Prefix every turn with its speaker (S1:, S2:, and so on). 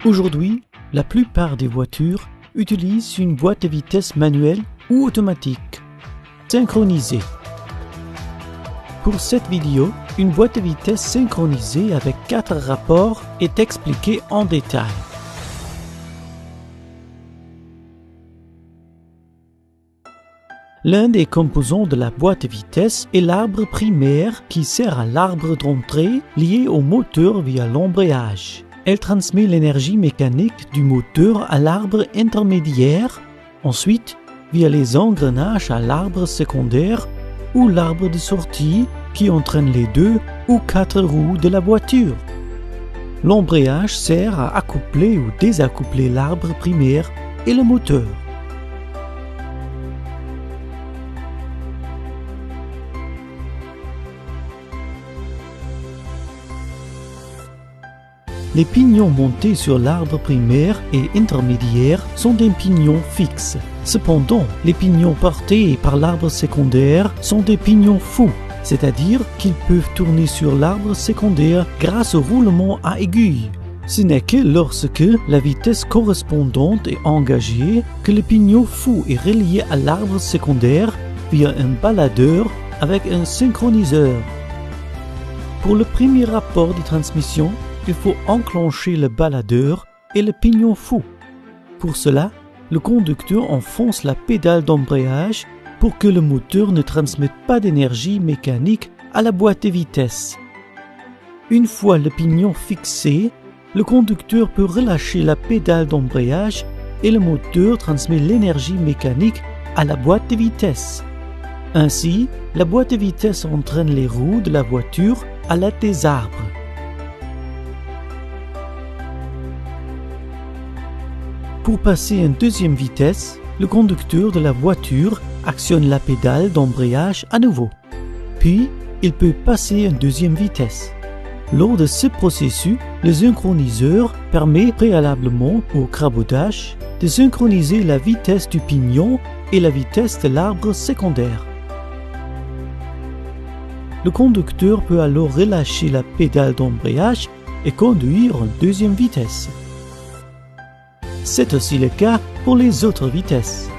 S1: Aujourd'hui, la plupart des voitures utilisent une boîte de vitesse manuelle ou automatique, synchronisée. Pour cette vidéo, une boîte de vitesse synchronisée avec 4 rapports est expliquée en détail. L'un des composants de la boîte de vitesse est l'arbre primaire qui sert à l'arbre d'entrée lié au moteur via l'embrayage. Elle transmet l'énergie mécanique du moteur à l'arbre intermédiaire, ensuite via les engrenages à l'arbre secondaire ou l'arbre de sortie qui entraîne les 2 ou 4 roues de la voiture. L'embrayage sert à accoupler ou désaccoupler l'arbre primaire et le moteur. Les pignons montés sur l'arbre primaire et intermédiaire sont des pignons fixes. Cependant, les pignons portés par l'arbre secondaire sont des pignons fous, c'est-à-dire qu'ils peuvent tourner sur l'arbre secondaire grâce au roulement à aiguille. Ce n'est que lorsque la vitesse correspondante est engagée que le pignon fou est relié à l'arbre secondaire via un baladeur avec un synchroniseur. Pour le premier rapport de transmission, il faut enclencher le baladeur et le pignon fou. Pour cela, le conducteur enfonce la pédale d'embrayage pour que le moteur ne transmette pas d'énergie mécanique à la boîte de vitesse. Une fois le pignon fixé, le conducteur peut relâcher la pédale d'embrayage et le moteur transmet l'énergie mécanique à la boîte de vitesse. Ainsi, la boîte de vitesse entraîne les roues de la voiture à l'aide des arbres. Pour passer en deuxième vitesse, le conducteur de la voiture actionne la pédale d'embrayage à nouveau. Puis, il peut passer en deuxième vitesse. Lors de ce processus, le synchroniseur permet préalablement au crabaudage de synchroniser la vitesse du pignon et la vitesse de l'arbre secondaire. Le conducteur peut alors relâcher la pédale d'embrayage et conduire en deuxième vitesse. C'est aussi le cas pour les autres vitesses.